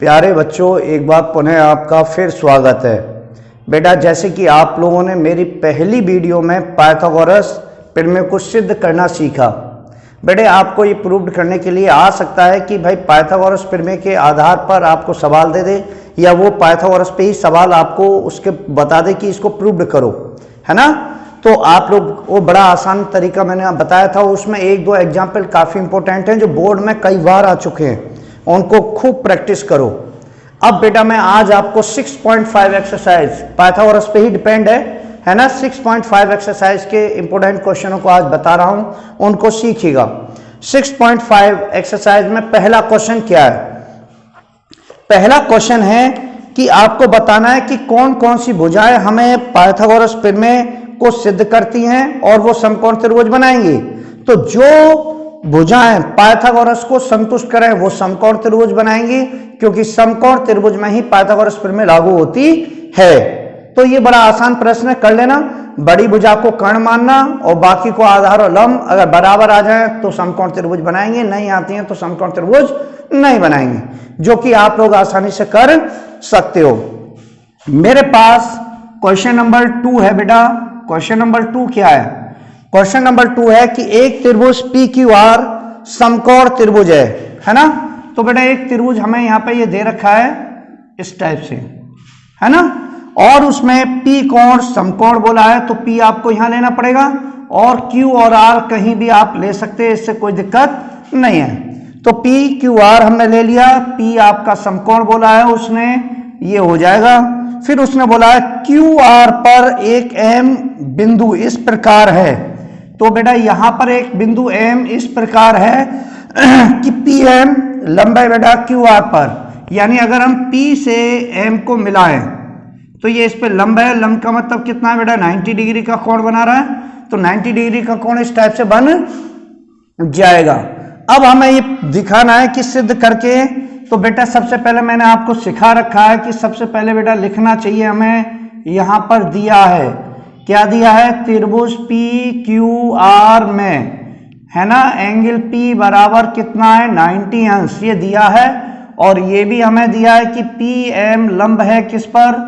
प्यारे बच्चों, एक बार पुनः आपका फिर स्वागत है। बेटा, जैसे कि आप लोगों ने मेरी पहली वीडियो में पाइथागोरस प्रमेय को सिद्ध करना सीखा। बेटे, आपको ये प्रूव करने के लिए आ सकता है कि भाई पाइथागोरस प्रमेय के आधार पर आपको सवाल दे दे, या वो पाइथागोरस पे ही सवाल आपको उसके बता दे कि इसको प्रूव करो, है ना। तो आप लोग वो बड़ा आसान तरीका मैंने बताया था, उसमें एक दो एग्जाम्पल काफ़ी इंपॉर्टेंट हैं जो बोर्ड में कई बार आ चुके हैं, उनको खूब प्रैक्टिस करो। अब बेटा, मैं आज आपको 6.5 एक्सरसाइज पाइथागोरस पे ही डिपेंड है ना। 6.5 एक्सरसाइज के इंपॉर्टेंट क्वेश्चनों को आज बता रहा हूं, उनको सीखिएगा। 6.5 एक्सरसाइज में पहला क्वेश्चन क्या है? पहला क्वेश्चन है कि आपको बताना है कि कौन कौन सी भुजाएं हमें पाइथागोरस प्रमेय को सिद्ध करती हैं और वो समकोण त्रिभुज बनाएंगी। तो जो भुजाएं पाइथागोरस को संतुष्ट करें वो समकोण त्रिभुज बनाएंगी, क्योंकि समकोण त्रिभुज में ही पाइथागोरस प्रमेय लागू होती है। तो ये बड़ा आसान प्रश्न है, कर लेना। बड़ी भुजा को कर्ण मानना और बाकी को आधार और लंब अगर बराबर आ जाए तो समकोण त्रिभुज बनाएंगे, नहीं आती हैं तो समकोण त्रिभुज नहीं बनाएंगे, जो कि आप लोग आसानी से कर सकते हो। मेरे पास क्वेश्चन नंबर 2 है बेटा। क्वेश्चन नंबर 2 क्या है? क्वेश्चन नंबर 2 है कि एक त्रिभुज PQR समकोण त्रिभुज है ना। तो बेटा, एक त्रिभुज हमें यहाँ पे ये दे रखा है इस टाइप से, है ना, और उसमें P कोण समकोण बोला है, तो P आपको यहां लेना पड़ेगा और Q और R कहीं भी आप ले सकते हैं, इससे कोई दिक्कत नहीं है। तो PQR हमने ले लिया, P आपका समकोण बोला है उसने, ये हो जाएगा। फिर उसने बोला है QR पर एक M बिंदु इस प्रकार है। तो बेटा, यहां पर एक बिंदु M इस प्रकार है कि PM लंबा है बेटा QR पर, यानी अगर हम P से M को मिलाएं तो ये इस पे लंब है। लंब का मतलब कितना है बेटा? 90 डिग्री का कोण बना रहा है, तो 90 डिग्री का कोण इस टाइप से बन जाएगा। अब हमें ये दिखाना है कि सिद्ध करके। तो बेटा, सबसे पहले मैंने आपको सिखा रखा है कि सबसे पहले बेटा लिखना चाहिए हमें। यहां पर दिया है, क्या दिया है? त्रिभुज PQR में, है ना, एंगल P बराबर कितना है? 90 अंश, ये दिया है। और ये भी हमें दिया है कि PM लंब है किस पर?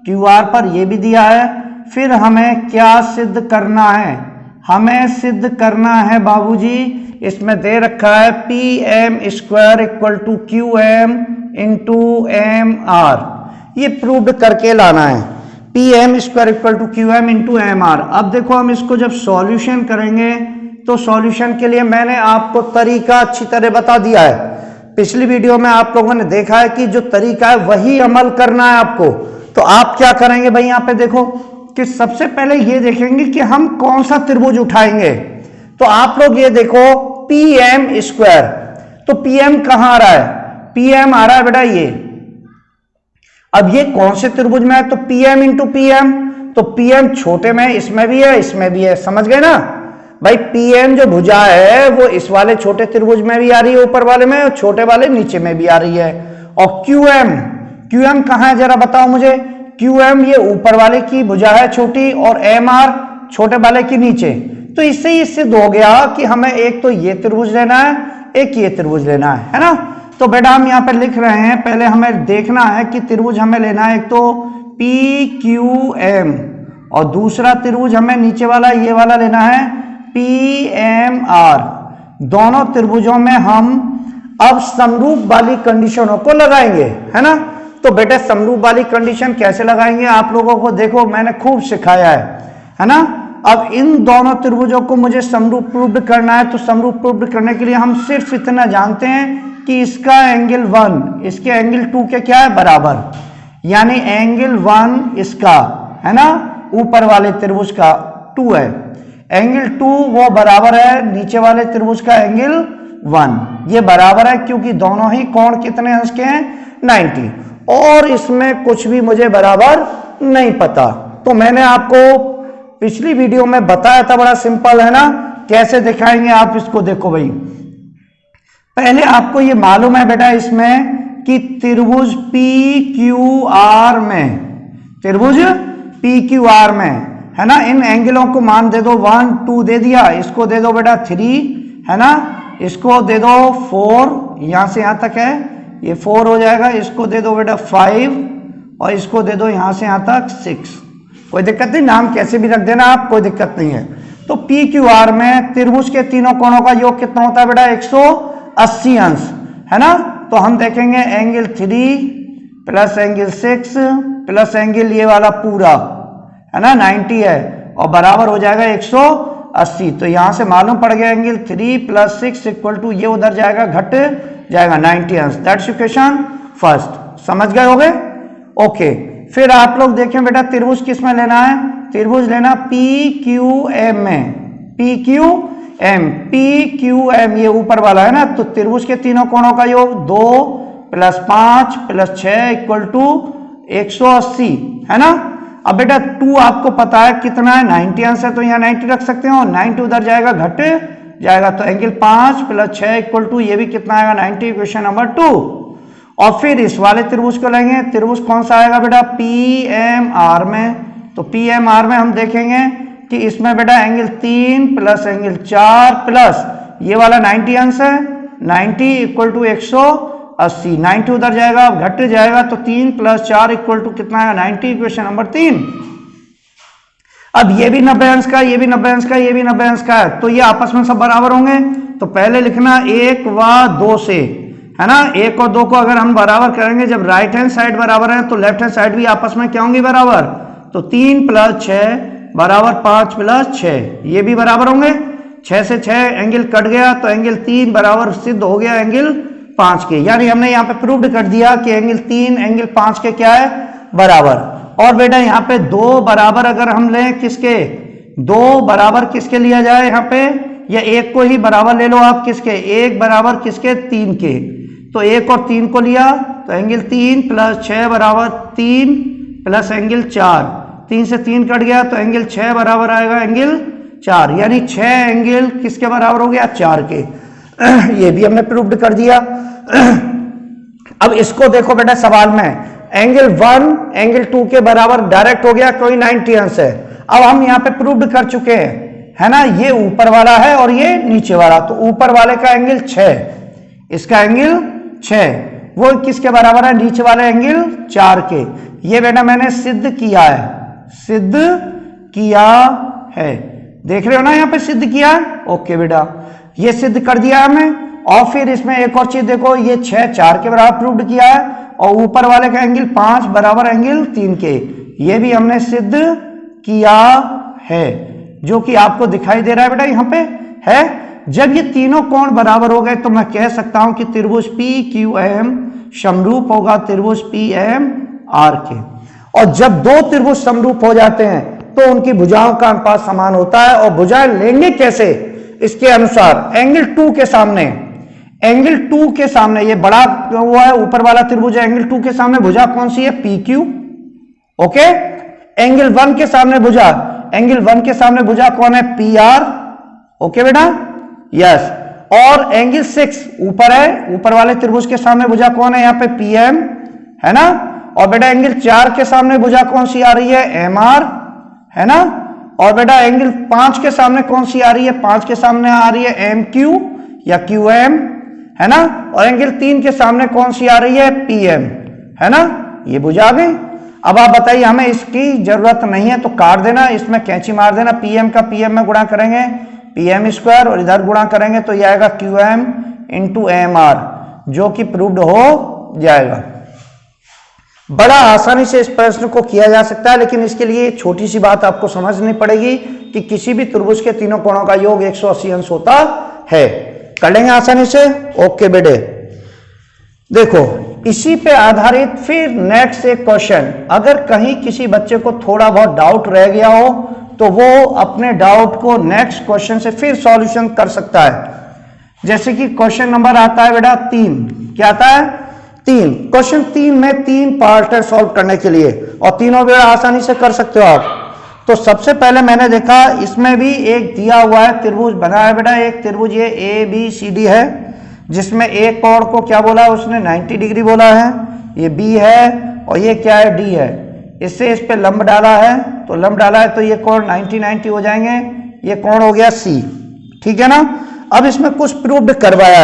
QR पर, ये भी दिया है। फिर हमें क्या सिद्ध करना है? हमें सिद्ध करना है बाबूजी, इसमें दे रखा है PM square equal to QM into MR। ये प्रूव करके लाना है, PM square equal to QM into MR। अब देखो, हम इसको जब सॉल्यूशन करेंगे तो सॉल्यूशन के लिए मैंने आपको तरीका अच्छी तरह बता दिया है। पिछली वीडियो में आप लोगों ने देखा है कि जो तरीका है वही अमल करना है आपको। तो आप क्या करेंगे भाई, यहाँ पे देखो कि सबसे पहले ये देखेंगे कि हम कौन सा त्रिभुज उठाएंगे। तो आप लोग ये देखो PM स्क्वायर, तो PM कहां आ रहा है? PM आ रहा है बेटा ये। अब ये कौन से त्रिभुज में है? तो PM इंटू PM, तो PM छोटे में इसमें भी है, इसमें भी है, समझ गए ना भाई। PM जो भुजा है वो इस वाले छोटे त्रिभुज में भी आ रही है ऊपर वाले में, और छोटे वाले नीचे में भी आ रही है। और QM कहां है जरा बताओ मुझे? QM ये ऊपर वाले की भुजा है छोटी, और MR छोटे वाले की नीचे। तो इससे ये सिद्ध हो गया कि हमें एक तो ये त्रिभुज लेना है, एक ये त्रिभुज लेना है ना। तो बेटा, हम यहाँ पे लिख रहे हैं, पहले हमें देखना है कि त्रिभुज हमें लेना है एक तो PQM, और दूसरा त्रिभुज हमें नीचे वाला ये वाला लेना है PMR। दोनों त्रिभुजों में हम अब समरूप वाली कंडीशनों को लगाएंगे, है ना। तो बेटा, समरूप वाली कंडीशन कैसे लगाएंगे आप लोगों को देखो मैंने खूब सिखाया है ना। अब इन दोनों त्रिभुजों को मुझे समरूप प्रूव करना है। तो समरूप प्रूव करने के लिए हम सिर्फ इतना जानते हैं कि इसका एंगल 1 इसके एंगल 2 के क्या है? बराबर, यानी एंगल 1 इसका, है ना, ऊपर वाले त्रिभुज का 2 है, एंगल 2 वो बराबर है नीचे वाले त्रिभुज का एंगल 1। ये बराबर है क्योंकि दोनों ही कोण कितने अंश के हैं? 90। और इसमें कुछ भी मुझे बराबर नहीं पता। तो मैंने आपको पिछली वीडियो में बताया था, बड़ा सिंपल है ना। कैसे दिखाएंगे आप इसको? देखो भाई, पहले आपको ये मालूम है बेटा इसमें कि त्रिभुज PQR में, त्रिभुज PQR में, है ना, इन एंगलों को मान दे दो 1 2 दे दिया, इसको दे दो बेटा 3, है ना, इसको दे दो 4, यहां से यहां तक है, ये 4 हो जाएगा, इसको दे दो बेटा 5 और इसको दे दो यहां से यहां तक 6। कोई दिक्कत नहीं, नाम कैसे भी रख देना आप, कोई दिक्कत नहीं है। तो पी क्यू आर में त्रिभुज के तीनों कोणों का योग कितना होता है बेटा 180 अंश, है ना। तो हम देखेंगे angle 3 plus angle 6 plus angle ये वाला पूरा, है ना 90 है, और बराबर हो जाएगा 180। तो यहां से मालूम पड़ गया एंगल 3 प्लस 6 इक्वल टू ये उधर जाएगा घट जाएगा 90 अंश। That's equation first. समझ गए होगे? ओके। फिर आप लोग देखें बेटा त्रिभुज किस में लेना है, त्रिभुज लेना पी क्यू एम में, पी क्यू एम ये ऊपर वाला है ना। तो त्रिभुज के तीनों कोणों का योग 2 प्लस 5 प्लस 6 इक्वल टू 180, है ना। अब बेटा 2 आपको पता है कितना है 90 अंश है, तो यहाँ 90 रख सकते हो, 90 उधर जाएगा घट जाएगा, तो एंगल 5 प्लस 6 इक्वल टू ये भी कितना आएगा 90, इक्वेशन नंबर 2। और फिर इस वाले त्रिभुज को लेंगे, त्रिभुज कौन सा आएगा बेटा पी एम आर में। तो पी एम आर में हम देखेंगे कि इसमें बेटा एंगल 3 प्लस एंगल 4 प्लस ये वाला 90 अंश है, 90 इक्वल टू 180, 90 उधर जाएगा घट जाएगा, तो 3 प्लस 4 इक्वल टू कितना आएगा 90, इक्वेशन नंबर 3। अब ये भी 90 अंश का, ये भी 90 अंश का, ये भी 90 अंश का है, तो ये आपस में सब बराबर होंगे। तो पहले लिखना 1 व 2 से, है ना। 1 और 2 को अगर हम बराबर करेंगे, जब राइट हैंड साइड बराबर है तो लेफ्ट हैंड साइड भी आपस में क्या होंगी बराबर। तो 3 प्लस 6 बराबर 5 प्लस 6, ये भी बराबर होंगे। 6 से 6 एंगल कट गया, तो एंगल 3 बराबर सिद्ध हो गया एंगल 5 के। यानी हमने यहाँ पे प्रूव्ड कर दिया कि एंगल 3 एंगल 5 के क्या है बराबर। और बेटा यहाँ पे 2 बराबर अगर हम लें किसके, 2 बराबर किसके लिया जाए यहाँ पे, या 1 को ही बराबर ले लो आप किसके, 1 बराबर किसके 3 के। तो 1 और 3 को लिया, तो एंगल 3 प्लस 6 बराबर 3 प्लस एंगल 4, 3 से 3 कट गया, तो एंगल 6 बराबर आएगा एंगल 4, यानी 6 एंगल किसके बराबर हो गया 4 के। ये भी हमने प्रूव्ड कर दिया। अब इसको देखो बेटा सवाल में, एंगल 1 एंगल 2 के बराबर डायरेक्ट हो गया, कोई 90 अंश है। अब हम यहाँ पे प्रूव्ड कर चुके हैं, है ना। ये ऊपर वाला है और ये नीचे वाला, तो ऊपर वाले का एंगल 6, इसका एंगल 6, वो किसके बराबर है नीचे वाले एंगल 4 के। ये बेटा मैंने सिद्ध किया है, सिद्ध किया है, देख रहे हो ना यहाँ पे सिद्ध किया है। ओके बेटा ये सिद्ध कर दिया हमने। और फिर इसमें एक और चीज देखो, ये 6 4 के बराबर प्रूव्ड किया है, और ऊपर वाले का एंगल 5 बराबर एंगल 3 के, ये भी हमने सिद्ध किया है, जो कि आपको दिखाई दे रहा है बेटा यहाँ पे है। जब ये तीनों कोण बराबर हो गए तो मैं कह सकता हूं कि त्रिभुज पी क्यू एम समरूप होगा त्रिभुज पी एम आर के। और जब 2 त्रिभुज समरूप हो जाते हैं तो उनकी भुजाओं का अनुपात समान होता है। और भुजाएं लेंगे कैसे, इसके अनुसार एंगल 2 के सामने, एंगल 2 के सामने ये बड़ा हुआ है ऊपर वाला त्रिभुज है, एंगल 2 के सामने भुजा कौन सी है पी क्यू। ओके, एंगल 1 के सामने भुजा, एंगल 1 के सामने भुजा कौन है पी आर। ओके बेटा यस। और एंगल 6 ऊपर है, ऊपर वाले त्रिभुज के सामने भुजा कौन है यहाँ पे पी एम, है ना। और बेटा एंगल 4 के सामने भुजा कौन सी आ रही है एम आर, है ना। और बेटा एंगल 5 के सामने कौन सी आ रही है, 5 के सामने आ रही है एम क्यू या क्यू एम, है ना। और एंगल 3 के सामने कौन सी आ रही है पी एम, है ना। ये भुजा आ गई। अब आप बताइए, हमें इसकी जरूरत नहीं है तो काट देना, इसमें कैंची मार देना, पीएम का पीएम में गुणा करेंगे पीएम स्क्वायर, और इधर गुणा करेंगे तो यह आएगा Q M into M R, जो कि प्रूव्ड हो जाएगा। बड़ा आसानी से इस प्रश्न को किया जा सकता है, लेकिन इसके लिए छोटी सी बात आपको समझनी पड़ेगी कि किसी भी त्रिभुज के तीनों कोणों का योग 180 अंश होता है। कर लेंगे आसानी से। ओके बेटे देखो, इसी पे आधारित फिर नेक्स्ट एक क्वेश्चन, अगर कहीं किसी बच्चे को थोड़ा बहुत डाउट रह गया हो तो वो अपने डाउट को नेक्स्ट क्वेश्चन से फिर सॉल्यूशन कर सकता है। जैसे कि क्वेश्चन नंबर आता है बेटा 3, क्या आता है 3। क्वेश्चन 3 में 3 पार्ट है सॉल्व करने के लिए, और तीनों बेटा आसानी से कर सकते हो आप। तो सबसे पहले मैंने देखा इसमें भी एक दिया हुआ है त्रिभुज बना है बेटा, एक त्रिभुज ये ए बी सी डी है, जिसमें एक कोण को क्या बोला है उसने 90 डिग्री बोला है, ये बी है और ये क्या है डी है। इससे इस पे लंब डाला है, तो लंब डाला है तो ये कोण 90-90 हो जाएंगे, ये कोण हो गया सी, ठीक है ना। अब इसमें कुछ प्रूव्ड करवाया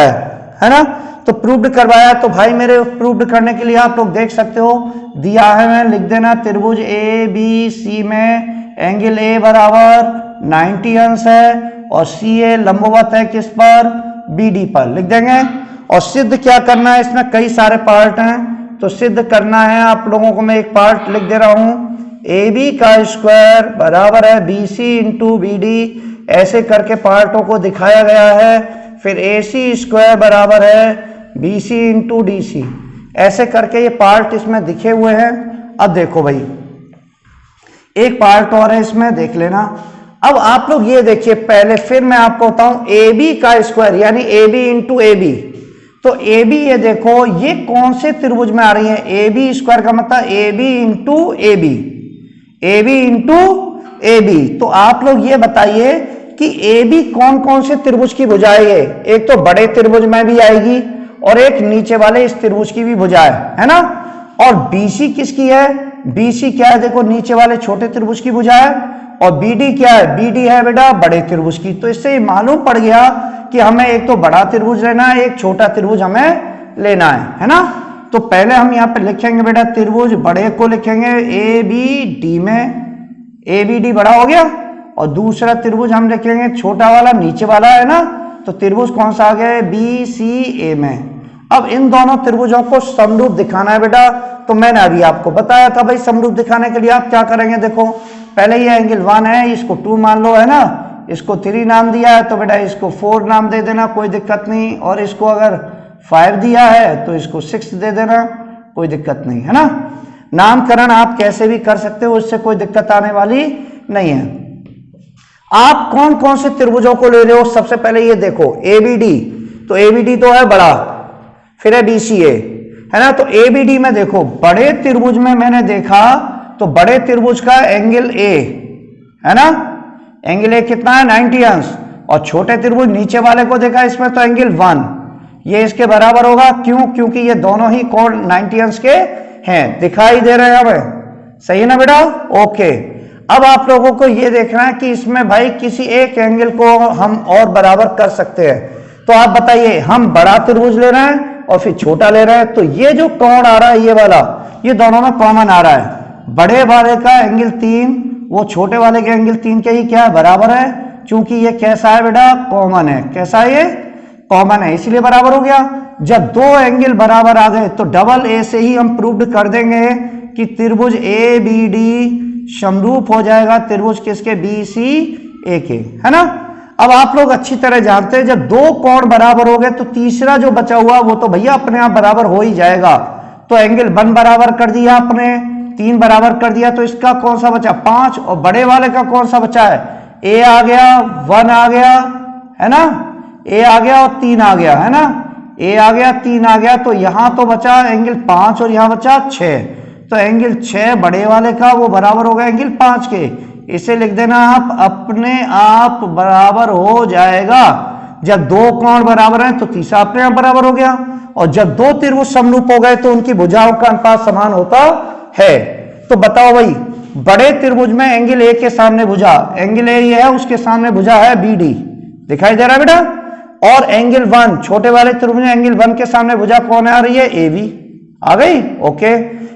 है ना। तो प्रूव्ड करवाया। तो भाई मेरे प्रूव्ड करने के लिए आप लोग देख सकते हो, दिया है, मैं लिख देना त्रिभुज ए बी सी में एंगल ए बराबर 90 अंश है और सी ए लंबवत है किस पर, बी डी पर, लिख देंगे। और सिद्ध क्या करना है, इसमें कई सारे पार्ट हैं, तो सिद्ध करना है आप लोगों को। मैं एक पार्ट लिख दे रहा हूं, ए बी का स्क्वायर बराबर है B C into B D, ऐसे करके पार्टों को दिखाया गया है। फिर ए सी स्क्वायर बराबर है B C into D C, ऐसे करके ये पार्ट इसमें दिखे हुए हैं। अब देखो भाई, एक पार्ट और है इसमें, देख लेना। अब आप लोग ये देखिए, पहले फिर मैं आपको बताऊं, ए बी का स्क्वायर यानी A B into A B, तो ए बी, ये देखो ये कौन से त्रिभुज में आ रही है, ए बी स्क्वायर का मतलब A B into A B, A B into A B. तो आप लोग ये बताइए कि ए बी कौन कौन से त्रिभुज की भुजा है। एक तो बड़े त्रिभुज में भी आएगी और एक नीचे वाले इस त्रिभुज की भी भुजा है ना। और बीसी किसकी है, बीसी क्या है, देखो नीचे वाले छोटे त्रिभुज की भुजा है। और बीडी क्या है, बीडी है बेटा बड़े त्रिभुज की। तो इससे मालूम पड़ गया कि हमें एक तो बड़ा त्रिभुज लेना है, एक छोटा त्रिभुज हमें लेना है ना। तो पहले हम यहाँ पे लिखेंगे बेटा त्रिभुज बड़े को लिखेंगे ए बी डी में, ए बी डी बड़ा हो गया। और दूसरा त्रिभुज हम लिखेंगे छोटा वाला, नीचे वाला है ना, तो त्रिभुज कौन सा आ गया, बी सी ए में। अब इन दोनों त्रिभुजों को समरूप दिखाना है बेटा। तो मैंने अभी आपको बताया था भाई, समरूप दिखाने के लिए आप क्या करेंगे, देखो पहले ये एंगल 1 है, इसको 2 मान लो, है ना, इसको 3 नाम दिया है तो बेटा इसको 4 नाम दे देना, कोई दिक्कत नहीं। और इसको अगर 5 दिया है तो इसको 6 दे देना, कोई दिक्कत नहीं, है ना। नामकरण आप कैसे भी कर सकते हो, उससे कोई दिक्कत आने वाली नहीं है। आप कौन कौन से त्रिभुजों को ले रहे हो, सबसे पहले ये देखो एबीडी, तो एबीडी तो है बड़ा, फिर है बीसीए, है ना। तो एबीडी में देखो बड़े त्रिभुज में मैंने देखा तो बड़े त्रिभुज का एंगल ए है ना, एंगल ए कितना है 90 अंश। और छोटे त्रिभुज नीचे वाले को देखा इसमें तो एंगल 1, ये इसके बराबर होगा। क्यों, क्योंकि ये दोनों ही कोण 90 अंश के हैं, दिखाई दे रहे हैं हमें, सही है ना बेटा, ओके। अब आप लोगों को ये देखना है कि इसमें भाई किसी एक एंगल को हम और बराबर कर सकते हैं। तो आप बताइए, हम बड़ा त्रिभुज ले रहे हैं और फिर छोटा ले रहे हैं, तो ये जो कोण आ रहा है ये वाला, ये दोनों में कॉमन आ रहा है। बड़े वाले का एंगल 3 वो छोटे वाले के एंगल 3 के ही क्या है, बराबर है। क्योंकि ये कैसा है बेटा, कॉमन है। कैसा है ये, कॉमन है, इसलिए बराबर हो गया। जब दो एंगल बराबर आ गए तो डबल ए से ही हम प्रूव्ड कर देंगे कि त्रिभुज ए बी डी समरूप हो जाएगा त्रिभुज किसके, बी सी ए के, है ना। अब आप लोग अच्छी तरह जानते हैं जब दो कोण बराबर हो गए तो तीसरा जो बचा हुआ वो तो भैया अपने आप बराबर हो ही जाएगा। तो एंगल 1 बराबर कर दिया आपने, 3 बराबर कर दिया, तो इसका कौन सा बचा 5, और बड़े वाले का कौन सा बचा है, ए आ गया, 1 आ गया, है ना, ए आ गया और 3 आ गया, है ना, ए आ गया 3 आ गया। तो यहां तो बचा एंगल 5 और यहां बचा 6, तो एंगल 6 बड़े वाले का वो बराबर हो गया एंगल 5 के। इसे लिख देना आप, अपने आप बराबर हो जाएगा। जब दो कोण बराबर हैं तो तीसरा अपने आप बराबर हो गया। और जब दो त्रिभुज समरूप हो गए तो उनकी भुजाओं का अनुपात समान होता है। तो बताओ भाई, बड़े त्रिभुज में एंगल ए के सामने भुजा, एंगल ए ये है, उसके सामने भुजा है बी डी, दिखाई दे रहा है बेटा। और एंगल 1 छोटे वाले त्रिभुज में एंगल 1 के सामने भुजा कौन आ रही है, ए बी, आ गई, ओके।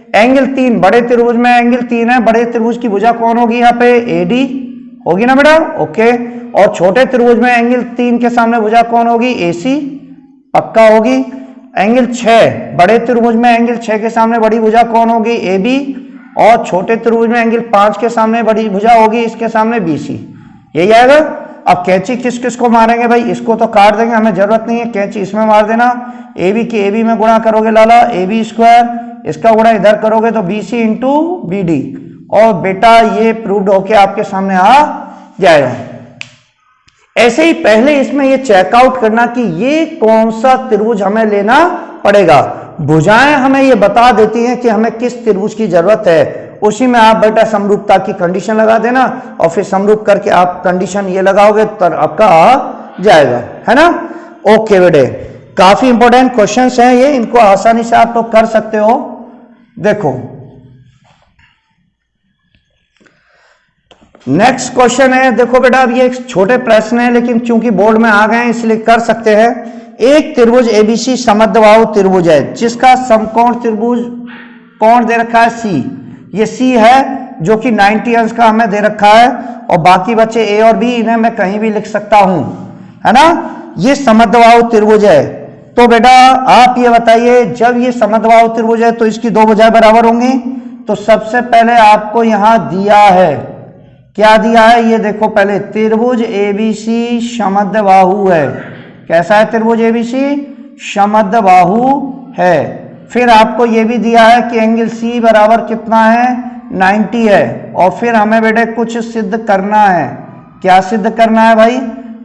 एंगल 3 बड़े त्रिभुज में एंगल 3 है, बड़े त्रिभुज की भुजा कौन होगी यहाँ पे, ए डी होगी ना बेटा, ओके। और छोटे त्रिभुज में एंगल 3 के सामने भुजा कौन होगी, ए सी, पक्का होगी। एंगल 6 बड़े त्रिभुज में एंगल 6 के सामने बड़ी भुजा कौन होगी, ए बी। और छोटे त्रिभुज में एंगल 5 के सामने बड़ी भुजा होगी, इसके सामने बी सी, यही आएगा। अब कैंची किस किस को मारेंगे भाई, इसको तो काट देंगे, हमें जरूरत नहीं है, कैंची इसमें मार देना। ए बी की ए बी में गुणा करोगे लाला, ए बी स्क्वायर, इसका गुणा इधर करोगे तो B C into B D, और बेटा ये प्रूव्ड होके आपके सामने आ जाएगा। ऐसे ही पहले इसमें ये चेकआउट करना कि ये कौन सा त्रिभुज हमें लेना पड़ेगा। भुजाएं हमें ये बता देती हैं कि हमें किस त्रिभुज की जरूरत है, उसी में आप बेटा समरूपता की कंडीशन लगा देना, और फिर समरूप करके आप कंडीशन ये लगाओगे तो आपका आ जाएगा, है ना, ओके बेटे। काफी इंपॉर्टेंट क्वेश्चंस हैं ये, इनको आसानी से आप लोग कर सकते हो। देखो नेक्स्ट क्वेश्चन है, देखो बेटा अब ये एक छोटे प्रश्न है लेकिन चूंकि बोर्ड में आ गए हैं इसलिए कर सकते हैं। एक त्रिभुज एबीसी समद्विबाहु त्रिभुज है जिसका समकोण त्रिभुज कोण दे रखा है सी। ये सी है जो कि 90 अंश का हमें दे रखा है, और बाकी बचे ए और बी, इन्हें मैं कहीं भी लिख सकता हूं, है ना। ये समद्विबाहु त्रिभुज है। तो बेटा आप ये बताइए, जब ये समद्विबाहु त्रिभुज है तो इसकी दो भुजाएं बराबर होंगी। तो सबसे पहले आपको यहां दिया है, क्या दिया है ये देखो, पहले त्रिभुज एबीसी समद्विबाहु है। कैसा है त्रिभुज एबीसी? समद्विबाहु है। फिर आपको ये भी दिया है कि एंगल सी बराबर कितना है? 90 है। और फिर हमें बेटे कुछ सिद्ध करना है। क्या सिद्ध करना है भाई?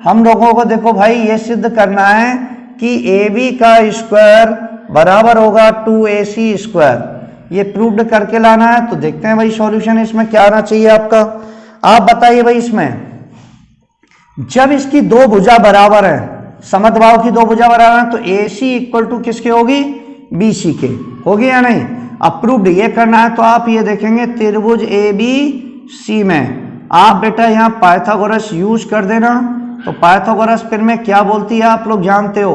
हम लोगों को देखो भाई ये सिद्ध करना है कि ए बी का स्क्वायर बराबर होगा 2AC स्क्वायर। ये प्रूव्ड करके लाना है। तो देखते हैं भाई सॉल्यूशन इसमें क्या आना चाहिए आपका। आप बताइए भाई, इसमें जब इसकी दो भुजा बराबर है, समद्विबाहु की दो भुजा बराबर है, तो AC इक्वल टू किसके होगी? BC के होगी या नहीं? अप्रूव्ड ये करना है तो आप ये देखेंगे त्रिभुज ABC में आप बेटा यहाँ पाइथागोरस यूज कर देना। तो पाइथागोरस फिर में क्या बोलती है आप लोग जानते हो,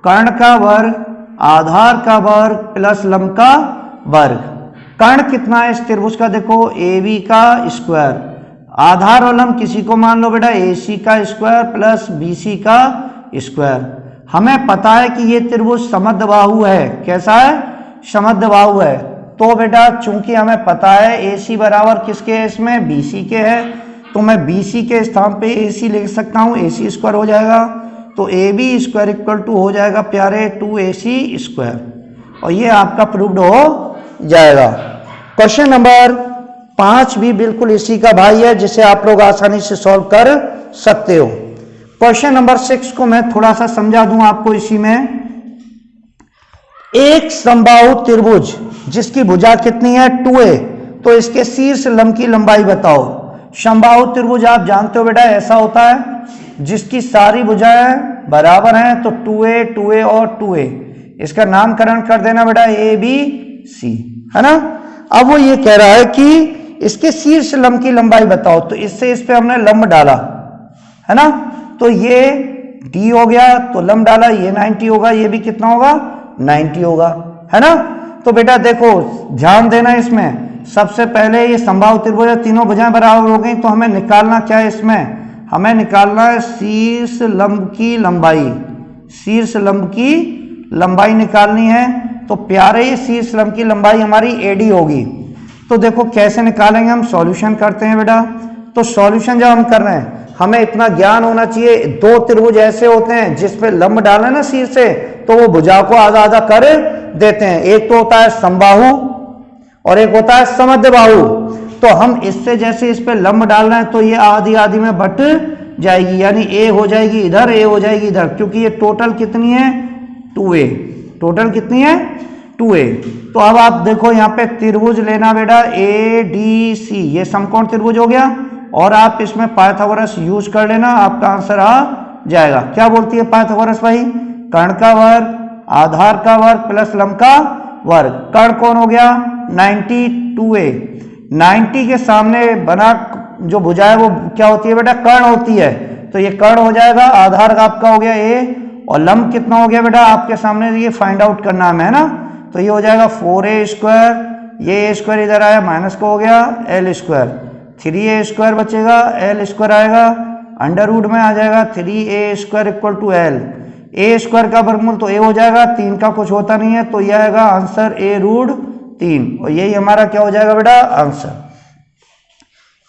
कर्ण का वर्ग आधार का वर्ग प्लस लंब का वर्ग। कर्ण कितना है इस त्रिभुज का? देखो AB का स्क्वायर, आधार और लंब किसी को मान लो बेटा AC का स्क्वायर प्लस BC का स्क्वायर। हमें पता है कि ये त्रिभुज समद्विबाहु है। कैसा है? समद्विबाहु है। तो बेटा चूंकि हमें पता है AC बराबर किसके है इसमें? BC के है। तो मैं BC के स्थान पे AC लिख सकता हूँ, AC स्क्वायर हो जाएगा। तो AB स्क्वायर इक्वल टू हो जाएगा प्यारे 2AC स्क्वायर, और ये आपका प्रूव्ड हो जाएगा। क्वेश्चन नंबर 5 भी बिल्कुल इसी का भाई है, जिसे आप लोग आसानी से सॉल्व कर सकते हो। क्वेश्चन नंबर 6 को मैं थोड़ा सा समझा दूं आपको। इसी में एक समबाहु त्रिभुज जिसकी भुजा कितनी है? 2a, तो इसके शीर्ष लंब की लंबाई बताओ। समबाहु त्रिभुज आप जानते हो बेटा ऐसा होता है जिसकी सारी भुजाएं बराबर हैं, तो 2a 2a और 2a, इसका नामकरण कर देना बेटा ABC, है ना। अब वो ये कह रहा है कि इसके शीर्ष लंब की लंबाई बताओ। तो इससे इस पे हमने लंब डाला, है ना। तो ये D हो गया, तो लंब डाला, ये 90 होगा, ये भी कितना होगा? 90 होगा, है ना। तो बेटा देखो ध्यान देना, इसमें सबसे पहले ये समबाहु त्रिभुज है, तीनों भुजाएं बराबर हो गई। तो हमें निकालना क्या है इसमें? हमें निकालना है शीर्ष लंब की लंबाई। शीर्ष लंब की लंबाई निकालनी है। तो प्यारे शीर्ष लंब की लंबाई हमारी AD होगी। तो देखो कैसे निकालेंगे हम, सॉल्यूशन करते हैं बेटा। तो सॉल्यूशन जब हम कर रहे हैं हमें इतना ज्ञान होना चाहिए, दो त्रिभुज ऐसे होते हैं जिसपे लंब डाले ना शीर्ष से, तो वो भुजा को आधा आधा कर देते हैं। एक तो होता है समबाहु और एक होता है समद्विबाहु। तो हम इससे जैसे इस पे लंब डाल रहे हैं तो ये आधी आधी में बट जाएगी, यानी A हो जाएगी इधर, A हो जाएगी इधर, क्योंकि ये टोटल कितनी है? 2a। टोटल कितनी है? 2a। तो अब आप देखो यहाँ पे त्रिभुज लेना बेटा ADC, ये समकोण त्रिभुज हो गया, और आप इसमें पाइथागोरस यूज कर लेना, आपका आंसर आ जाएगा। क्या बोलती है पाइथागोरस भाई? कर्ण का वर्ग आधार का वर्ग प्लस लंब का वर्ग। कर्ण कौन हो गया? 90 2a। 90 के सामने बना जो भुजा है वो क्या होती है बेटा? कर्ण होती है। तो ये कर्ण हो जाएगा, आधार का आपका हो गया A, और लंब कितना हो गया बेटा आपके सामने? ये फाइंड आउट करना है ना। तो ये हो जाएगा 4a स्क्वायर, ये a स्क्वायर इधर आया, माइनस को हो गया l स्क्वायर, 3a स्क्वायर बचेगा, l स्क्वायर आएगा, अंडर रूट में आ जाएगा 3a square equal to l। a square का वर्गमूल तो a हो जाएगा, 3 का कुछ होता नहीं है, तो यह आएगा आंसर a रूट 3, और यही हमारा क्या हो जाएगा बेटा? आंसर।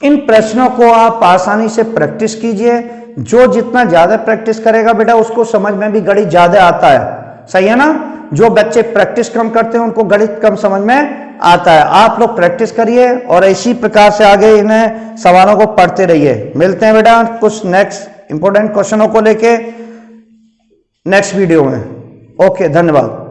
इन प्रश्नों को आप आसानी से प्रैक्टिस कीजिए। जो जितना ज्यादा प्रैक्टिस करेगा बेटा उसको समझ में भी गणित ज्यादा आता है, सही है ना। जो बच्चे प्रैक्टिस कम करते हैं उनको गणित कम समझ में आता है। आप लोग प्रैक्टिस करिए और इसी प्रकार से आगे इन्हें सवालों को पढ़ते रहिए। मिलते हैं बेटा कुछ नेक्स्ट इंपॉर्टेंट क्वेश्चनों को लेके नेक्स्ट वीडियो में। ओके, धन्यवाद।